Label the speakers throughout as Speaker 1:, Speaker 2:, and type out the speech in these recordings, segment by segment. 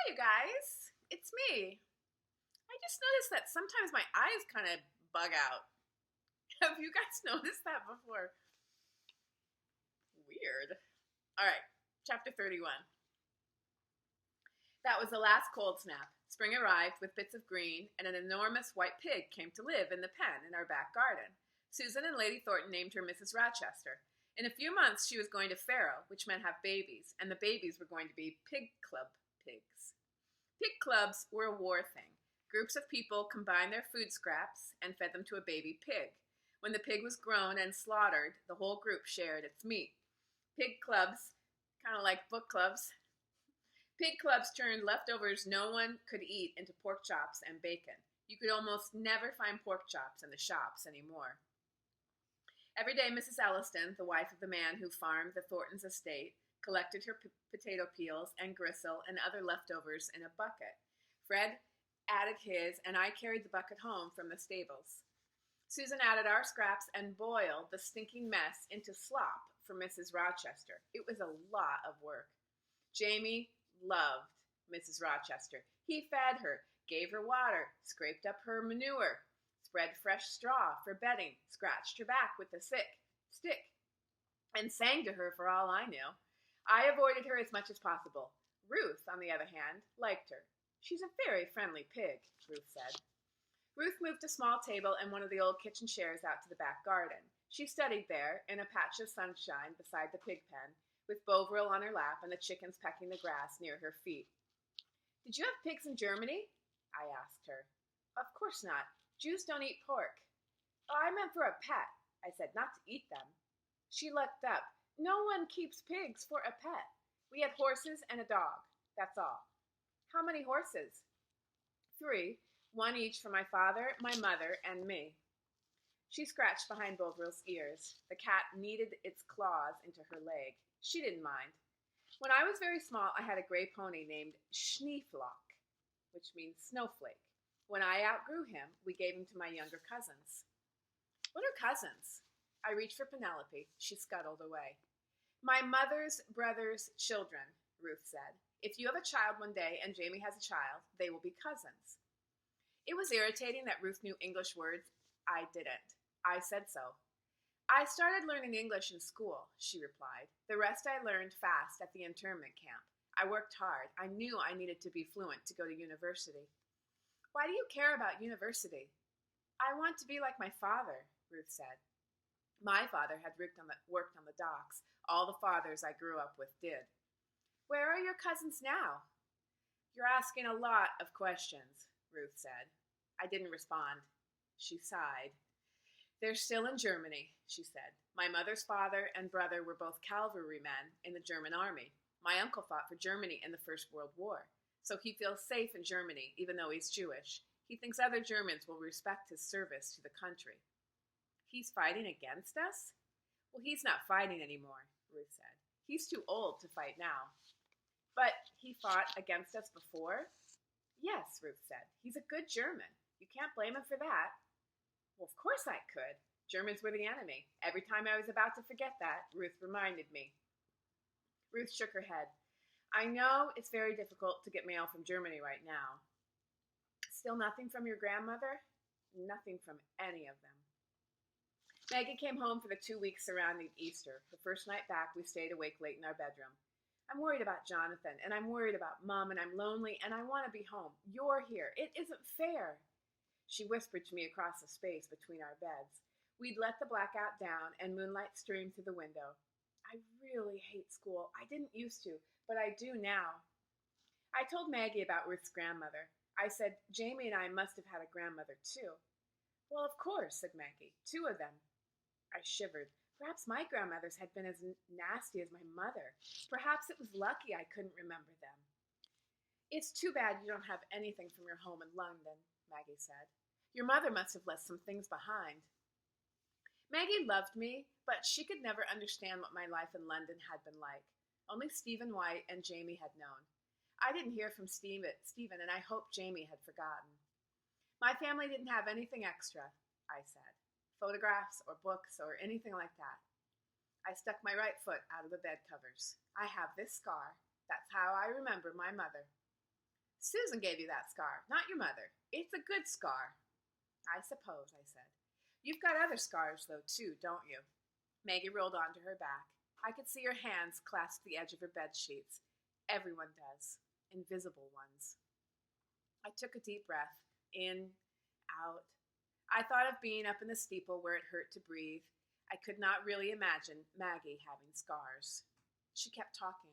Speaker 1: Hi, you guys. It's me. I just noticed that sometimes my eyes kind of bug out. Have you guys noticed that before? Weird. All right, chapter 31. That was the last cold snap. Spring arrived with bits of green, and an enormous white pig came to live in the pen in our back garden. Susan and Lady Thornton named her Mrs. Rochester. In a few months, she was going to Pharaoh, which meant have babies, and the babies were going to be pig club pigs. Pig clubs were a war thing. Groups of people combined their food scraps and fed them to a baby pig. When the pig was grown and slaughtered, the whole group shared its meat. Pig clubs, kind of like book clubs, pig clubs turned leftovers no one could eat into pork chops and bacon. You could almost never find pork chops in the shops anymore. Every day, Mrs. Elliston, the wife of the man who farmed the Thorntons' estate, collected her potato peels and gristle and other leftovers in a bucket. Fred added his, and I carried the bucket home from the stables. Susan added our scraps and boiled the stinking mess into slop for Mrs. Rochester. It was a lot of work. Jamie loved Mrs. Rochester. He fed her, gave her water, scraped up her manure, spread fresh straw for bedding, scratched her back with a stick, and sang to her for all I knew. I avoided her as much as possible. Ruth, on the other hand, liked her. She's a very friendly pig, Ruth said. Ruth moved a small table and one of the old kitchen chairs out to the back garden. She studied there, in a patch of sunshine beside the pig pen, with Bovril on her lap and the chickens pecking the grass near her feet. Did you have pigs in Germany? I asked her. Of course not. Jews don't eat pork. Oh, I meant for a pet, I said, not to eat them. She looked up. No one keeps pigs for a pet. We had horses and a dog. That's all. How many horses? 3, one each for my father, my mother, and me. She scratched behind Bovril's ears. The cat kneaded its claws into her leg. She didn't mind. When I was very small, I had a gray pony named Schneeflock, which means snowflake. When I outgrew him, we gave him to my younger cousins. What are cousins? I reached for Penelope. She scuttled away. My mother's brother's children, Ruth said. If you have a child one day and Jamie has a child, they will be cousins. It was irritating that Ruth knew English words. I didn't. I said so. I started learning English in school, she replied. The rest I learned fast at the internment camp. I worked hard. I knew I needed to be fluent to go to university. Why do you care about university? I want to be like my father, Ruth said. My father had worked on the docks. All the fathers I grew up with did. Where are your cousins now? You're asking a lot of questions, Ruth said. I didn't respond. She sighed. They're still in Germany, she said. My mother's father and brother were both cavalrymen in the German army. My uncle fought for Germany in the First World War, so he feels safe in Germany, even though he's Jewish. He thinks other Germans will respect his service to the country. He's fighting against us? Well, he's not fighting anymore, Ruth said. He's too old to fight now. But he fought against us before? Yes, Ruth said. He's a good German. You can't blame him for that. Well, of course I could. Germans were the enemy. Every time I was about to forget that, Ruth reminded me. Ruth shook her head. I know it's very difficult to get mail from Germany right now. Still nothing from your grandmother? Nothing from any of them. Maggie came home for the 2 weeks surrounding Easter. The first night back, we stayed awake late in our bedroom. I'm worried about Jonathan, and I'm worried about Mom, and I'm lonely, and I want to be home. You're here. It isn't fair. She whispered to me across the space between our beds. We'd let the blackout down, and moonlight streamed through the window. I really hate school. I didn't used to, but I do now. I told Maggie about Ruth's grandmother. I said, Jamie and I must have had a grandmother, too. Well, of course, said Maggie. 2 of them. I shivered. Perhaps my grandmothers had been as nasty as my mother. Perhaps it was lucky I couldn't remember them. It's too bad you don't have anything from your home in London, Maggie said. Your mother must have left some things behind. Maggie loved me, but she could never understand what my life in London had been like. Only Stephen White and Jamie had known. I didn't hear from Stephen, and I hoped Jamie had forgotten. My family didn't have anything extra, I said. Photographs or books or anything like that. I stuck my right foot out of the bed covers. I have this scar. That's how I remember my mother. Susan gave you that scar, not your mother. It's a good scar. I suppose, I said. You've got other scars, though, too, don't you? Maggie rolled onto her back. I could see her hands clasp the edge of her bed sheets. Everyone does. Invisible ones. I took a deep breath. In, out. I thought of being up in the steeple where it hurt to breathe. I could not really imagine Maggie having scars. She kept talking.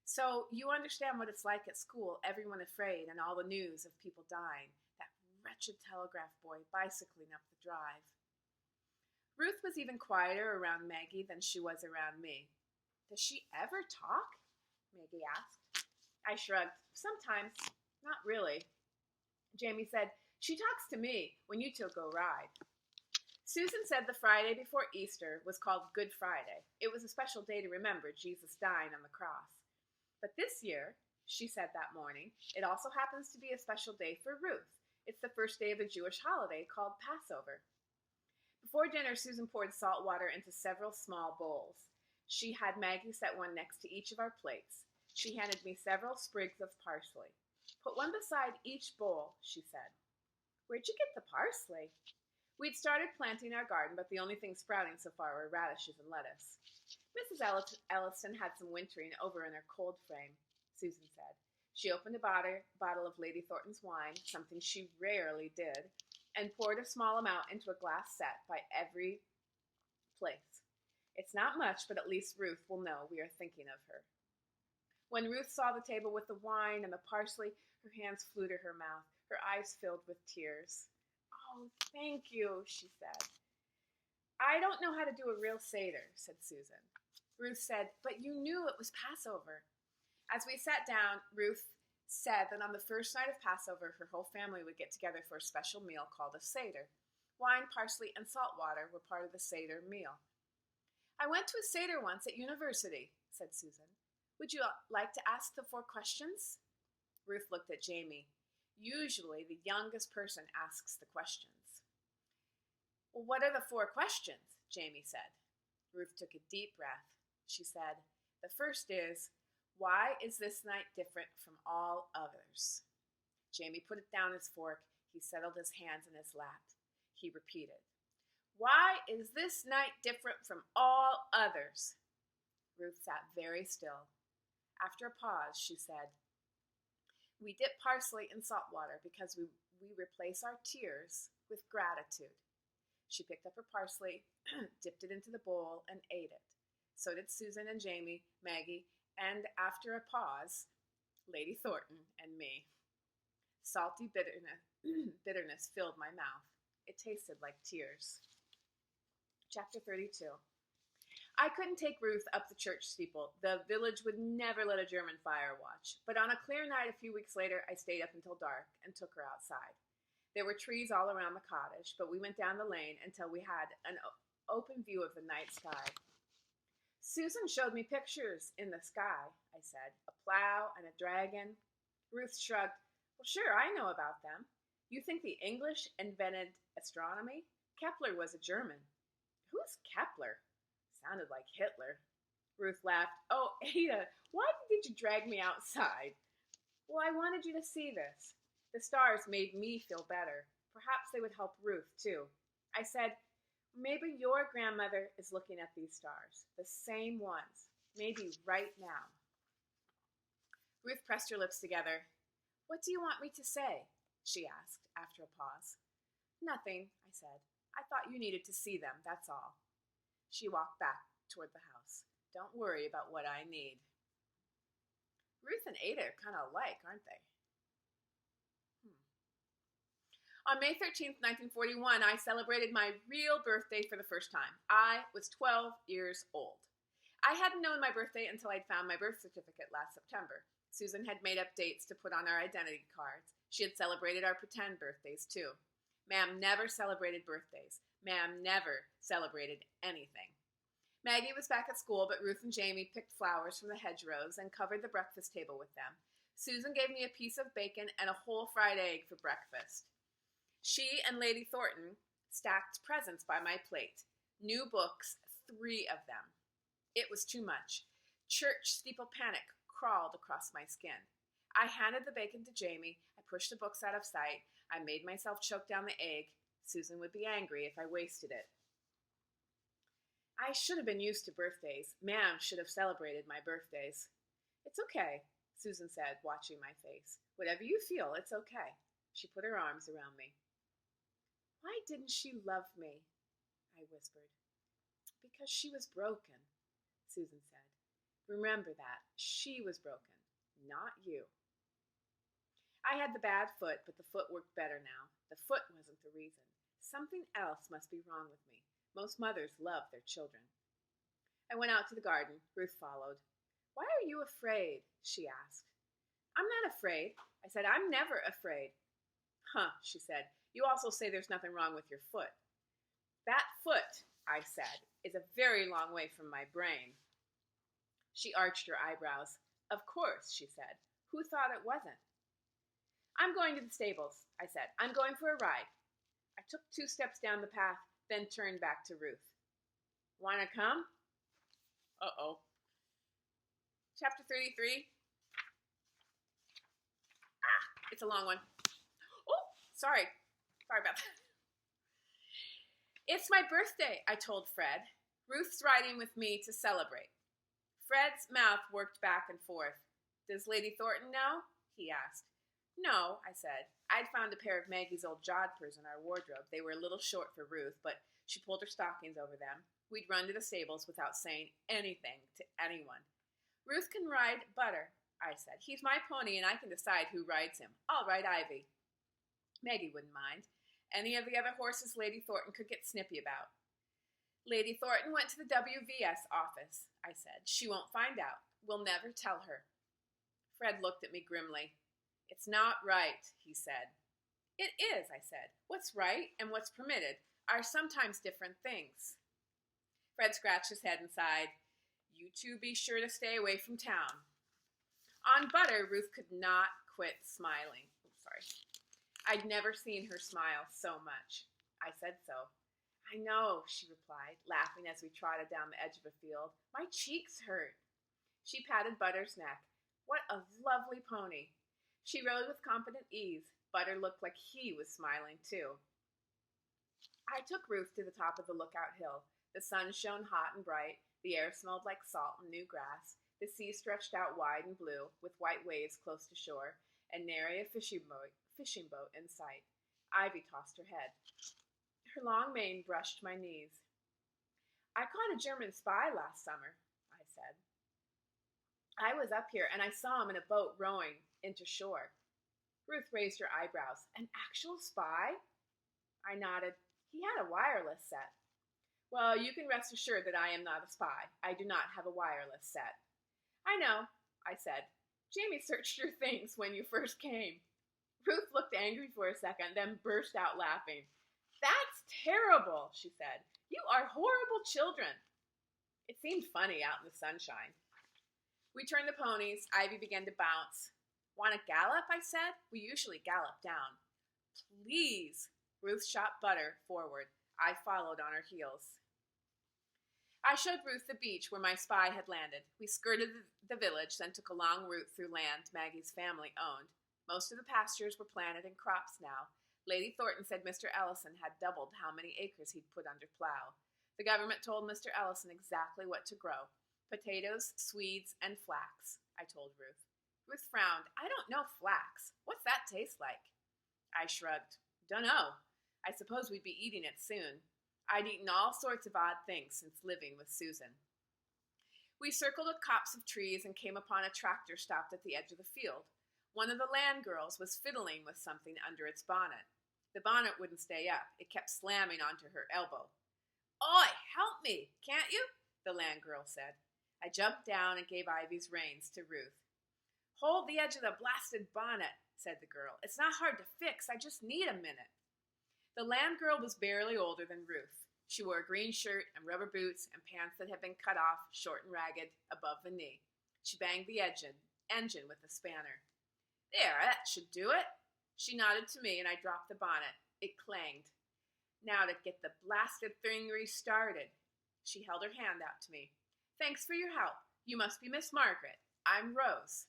Speaker 1: So you understand what it's like at school, everyone afraid, and all the news of people dying. That wretched telegraph boy bicycling up the drive. Ruth was even quieter around Maggie than she was around me. Does she ever talk? Maggie asked. I shrugged. Sometimes. Not really. Jamie said, she talks to me when you two go ride. Susan said the Friday before Easter was called Good Friday. It was a special day to remember Jesus dying on the cross. But this year, she said that morning, it also happens to be a special day for Ruth. It's the first day of a Jewish holiday called Passover. Before dinner, Susan poured salt water into several small bowls. She had Maggie set one next to each of our plates. She handed me several sprigs of parsley. Put one beside each bowl, she said. Where'd you get the parsley? We'd started planting our garden, but the only things sprouting so far were radishes and lettuce. Mrs. Ellison had some wintering over in her cold frame, Susan said. She opened a bottle of Lady Thornton's wine, something she rarely did, and poured a small amount into a glass set by every place. It's not much, but at least Ruth will know we are thinking of her. When Ruth saw the table with the wine and the parsley, her hands flew to her mouth, her eyes filled with tears. Oh, thank you, she said. I don't know how to do a real Seder, said Susan. Ruth said, but you knew it was Passover. As we sat down, Ruth said that on the first night of Passover, her whole family would get together for a special meal called a Seder. Wine, parsley, and salt water were part of the Seder meal. I went to a Seder once at university, said Susan. Would you like to ask the 4 questions? Ruth looked at Jamie. Usually, the youngest person asks the questions. Well, what are the 4 questions? Jamie said. Ruth took a deep breath. She said, the first is, why is this night different from all others? Jamie put it down his fork. He settled his hands in his lap. He repeated, why is this night different from all others? Ruth sat very still. After a pause, she said, we dip parsley in salt water because we replace our tears with gratitude. She picked up her parsley, dipped it into the bowl, and ate it. So did Susan and Jamie, Maggie, and after a pause, Lady Thornton and me. Salty bitterness filled my mouth. It tasted like tears. Chapter 32. I couldn't take Ruth up the church steeple. The village would never let a German fire watch. But on a clear night a few weeks later, I stayed up until dark and took her outside. There were trees all around the cottage, but we went down the lane until we had an open view of the night sky. Susan showed me pictures in the sky, I said. A plow and a dragon. Ruth shrugged. Well, sure, I know about them. You think the English invented astronomy? Kepler was a German. Who's Kepler? Sounded like Hitler. Ruth laughed. Oh, Ada, why did you drag me outside? Well, I wanted you to see this. The stars made me feel better. Perhaps they would help Ruth, too. I said, maybe your grandmother is looking at these stars, the same ones, maybe right now. Ruth pressed her lips together. What do you want me to say? She asked after a pause. Nothing, I said. I thought you needed to see them, that's all. She walked back toward the house. Don't worry about what I need. Ruth and Ada are kind of alike, aren't they? On May 13th, 1941, I celebrated my real birthday for the first time. I was 12 years old. I hadn't known my birthday until I'd found my birth certificate last September. Susan had made up dates to put on our identity cards. She had celebrated our pretend birthdays, too. Ma'am never celebrated birthdays. Ma'am never celebrated anything. Maggie was back at school, but Ruth and Jamie picked flowers from the hedgerows and covered the breakfast table with them. Susan gave me a piece of bacon and a whole fried egg for breakfast. She and Lady Thornton stacked presents by my plate. New books, 3 of them. It was too much. Church steeple panic crawled across my skin. I handed the bacon to Jamie. I pushed the books out of sight. I made myself choke down the egg. Susan would be angry if I wasted it. I should have been used to birthdays. Ma'am should have celebrated my birthdays. It's okay, Susan said, watching my face. Whatever you feel, it's okay. She put her arms around me. Why didn't she love me? I whispered. Because she was broken, Susan said. Remember that. She was broken, not you. I had the bad foot, but the foot worked better now. The foot wasn't the reason. Something else must be wrong with me. Most mothers love their children. I went out to the garden. Ruth followed. Why are you afraid? She asked. I'm not afraid. I said, I'm never afraid. Huh, she said. You also say there's nothing wrong with your foot. That foot, I said, is a very long way from my brain. She arched her eyebrows. Of course, she said. Who thought it wasn't? I'm going to the stables, I said. I'm going for a ride. I took 2 steps down the path, then turned back to Ruth. Wanna come? Uh-oh. Chapter 33. It's a long one. Oh, sorry. Sorry about that. It's my birthday, I told Fred. Ruth's riding with me to celebrate. Fred's mouth worked back and forth. Does Lady Thornton know? He asked. No, I said. I'd found a pair of Maggie's old jodhpurs in our wardrobe. They were a little short for Ruth, but she pulled her stockings over them. We'd run to the stables without saying anything to anyone. Ruth can ride Butter, I said. He's my pony, and I can decide who rides him. I'll ride Ivy. Maggie wouldn't mind. Any of the other horses Lady Thornton could get snippy about. Lady Thornton went to the WVS office, I said. She won't find out. We'll never tell her. Fred looked at me grimly. It's not right, he said. It is, I said. What's right and what's permitted are sometimes different things. Fred scratched his head and sighed. You two be sure to stay away from town. On Butter, Ruth could not quit smiling. Sorry. I'd never seen her smile so much. I said so. I know, she replied, laughing as we trotted down the edge of a field. My cheeks hurt. She patted Butter's neck. What a lovely pony. She rode with confident ease. Butter looked like he was smiling, too. I took Ruth to the top of the lookout hill. The sun shone hot and bright. The air smelled like salt and new grass. The sea stretched out wide and blue, with white waves close to shore, and nary a fishing boat in sight. Ivy tossed her head. Her long mane brushed my knees. I caught a German spy last summer, I said. I was up here, and I saw him in a boat rowing into shore. Ruth raised her eyebrows. An actual spy? I nodded. He had a wireless set. Well, you can rest assured that I am not a spy. I do not have a wireless set. I know, I said. Jamie searched your things when you first came. Ruth looked angry for a second, then burst out laughing. That's terrible, she said. You are horrible children. It seemed funny out in the sunshine. We turned the ponies. Ivy began to bounce. Want to gallop, I said. We usually gallop down. Please. Ruth shot Butter forward. I followed on her heels. I showed Ruth the beach where my spy had landed. We skirted the village, then took a long route through land Maggie's family owned. Most of the pastures were planted in crops now. Lady Thornton said Mr. Ellison had doubled how many acres he'd put under plow. The government told Mr. Ellison exactly what to grow. Potatoes, Swedes, and flax, I told Ruth. Ruth frowned. I don't know flax. What's that taste like? I shrugged. Dunno. I suppose we'd be eating it soon. I'd eaten all sorts of odd things since living with Susan. We circled a copse of trees and came upon a tractor stopped at the edge of the field. One of the land girls was fiddling with something under its bonnet. The bonnet wouldn't stay up. It kept slamming onto her elbow. Oi, help me, can't you? The land girl said. I jumped down and gave Ivy's reins to Ruth. Hold the edge of the blasted bonnet, said the girl. It's not hard to fix. I just need a minute. The land girl was barely older than Ruth. She wore a green shirt and rubber boots and pants that had been cut off, short and ragged, above the knee. She banged the engine with a spanner. There, that should do it. She nodded to me and I dropped the bonnet. It clanged. Now to get the blasted thing restarted. She held her hand out to me. Thanks for your help. You must be Miss Margaret. I'm Rose.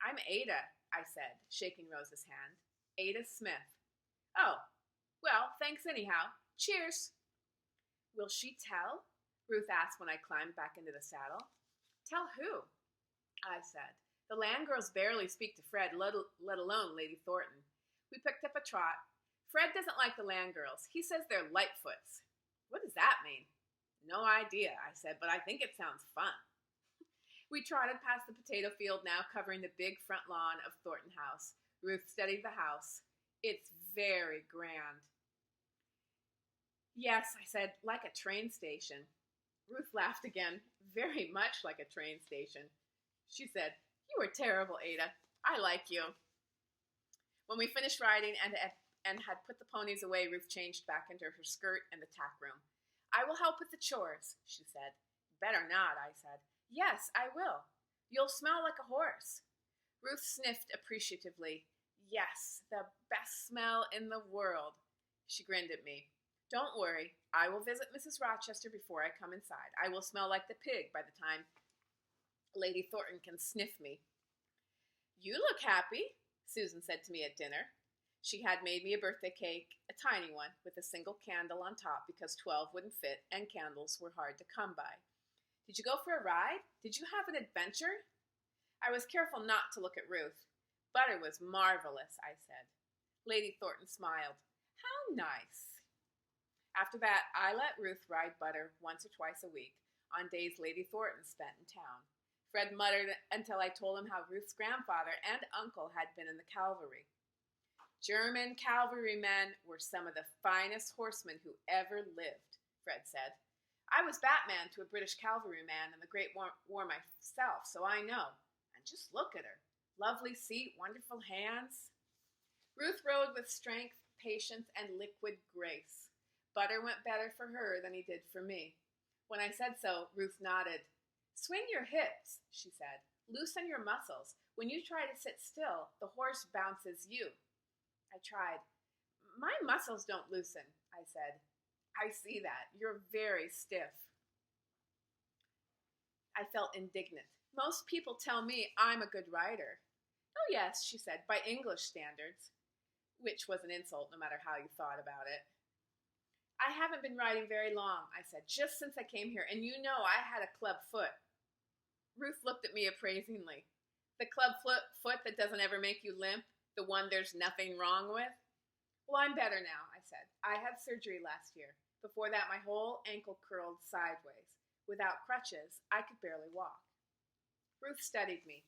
Speaker 1: I'm Ada, I said, shaking Rose's hand. Ada Smith. Oh, well, thanks anyhow. Cheers. Will she tell? Ruth asked when I climbed back into the saddle. Tell who? I said. The land girls barely speak to Fred, let alone Lady Thornton. We picked up a trot. Fred doesn't like the land girls. He says they're lightfoots. What does that mean? No idea, I said, but I think it sounds fun. We trotted past the potato field now covering the big front lawn of Thornton House. Ruth studied the house. It's very grand. Yes, I said, like a train station. Ruth laughed again, very much like a train station. She said, You were terrible, Ada. I like you. When we finished riding and had put the ponies away, Ruth changed back into her skirt and the tack room. I will help with the chores, she said. Better not, I said. Yes, I will. You'll smell like a horse. Ruth sniffed appreciatively. Yes, the best smell in the world. She grinned at me. Don't worry. I will visit Mrs. Rochester before I come inside. I will smell like the pig by the time Lady Thornton can sniff me. You look happy, Susan said to me at dinner. She had made me a birthday cake, a tiny one, with a single candle on top because 12 wouldn't fit and candles were hard to come by. Did you go for a ride? Did you have an adventure? I was careful not to look at Ruth. Butter was marvelous, I said. Lady Thornton smiled. How nice. After that, I let Ruth ride Butter once or twice a week on days Lady Thornton spent in town. Fred muttered until I told him how Ruth's grandfather and uncle had been in the cavalry. German cavalrymen were some of the finest horsemen who ever lived, Fred said. I was Batman to a British cavalryman in the Great War myself, so I know. And just look at her. Lovely seat, wonderful hands. Ruth rode with strength, patience, and liquid grace. Butter went better for her than he did for me. When I said so, Ruth nodded. Swing your hips, she said. Loosen your muscles. When you try to sit still, the horse bounces you. I tried. My muscles don't loosen, I said. I see that. You're very stiff. I felt indignant. Most people tell me I'm a good rider. Oh, yes, she said, by English standards, which was an insult no matter how you thought about it. I haven't been riding very long, I said, just since I came here, and you know I had a club foot. Ruth looked at me appraisingly. The club foot that doesn't ever make you limp, the one there's nothing wrong with? Well, I'm better now, I said. I had surgery last year. Before that, my whole ankle curled sideways. Without crutches, I could barely walk. Ruth studied me.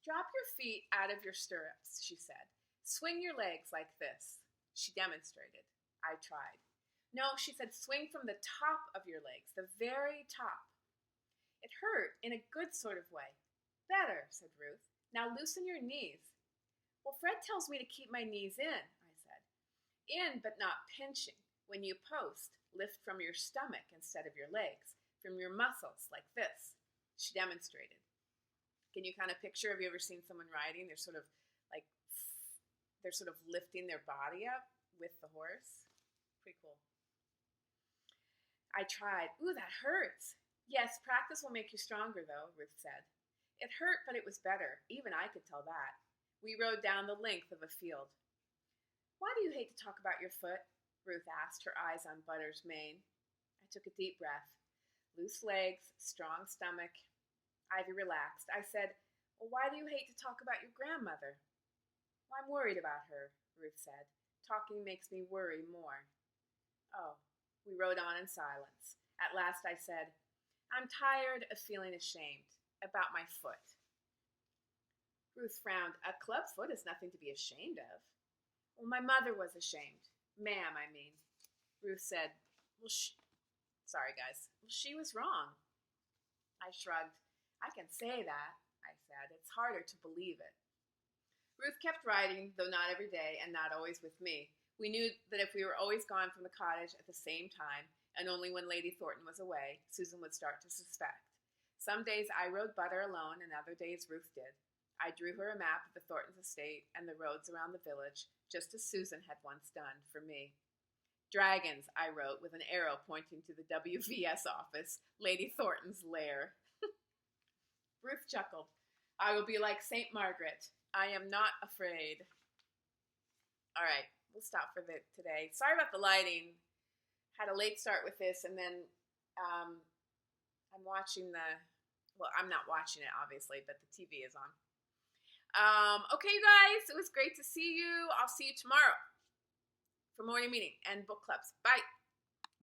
Speaker 1: Drop your feet out of your stirrups, she said. Swing your legs like this. She demonstrated. I tried. No, she said, swing from the top of your legs, the very top. It hurt in a good sort of way. Better, said Ruth. Now loosen your knees. Well, Fred tells me to keep my knees in, I said. In, but not pinching. When you post, lift from your stomach instead of your legs, from your muscles, like this. She demonstrated. Can you kind of picture, have you ever seen someone riding? They're sort of lifting their body up with the horse. Pretty cool. I tried. Ooh, that hurts. Yes, practice will make you stronger, though, Ruth said. It hurt, but it was better. Even I could tell that. We rode down the length of a field. Why do you hate to talk about your foot? Ruth asked, her eyes on Butter's mane. I took a deep breath. Loose legs, strong stomach. Ivy relaxed. I said, well, why do you hate to talk about your grandmother? Well, I'm worried about her, Ruth said. Talking makes me worry more. Oh, we rode on in silence. At last I said, I'm tired of feeling ashamed about my foot. Ruth frowned. A club foot is nothing to be ashamed of. Well, my mother was ashamed. Ma'am, I mean. Ruth said, sorry, guys. Well, she was wrong. I shrugged. I can say that, I said. It's harder to believe it. Ruth kept riding, though not every day and not always with me. We knew that if we were always gone from the cottage at the same time, and only when Lady Thornton was away, Susan would start to suspect. Some days I rode Butter alone, and other days Ruth did. I drew her a map of the Thorntons' estate and the roads around the village, just as Susan had once done for me. Dragons, I wrote, with an arrow pointing to the WVS office, Lady Thornton's lair. Ruth chuckled. I will be like St. Margaret. I am not afraid. All right, we'll stop for today. Sorry about the lighting. Had a late start with this, and then I'm watching well, I'm not watching it, obviously, but the TV is on. Okay, you guys, it was great to see you. I'll see you tomorrow for morning meeting and book clubs. Bye.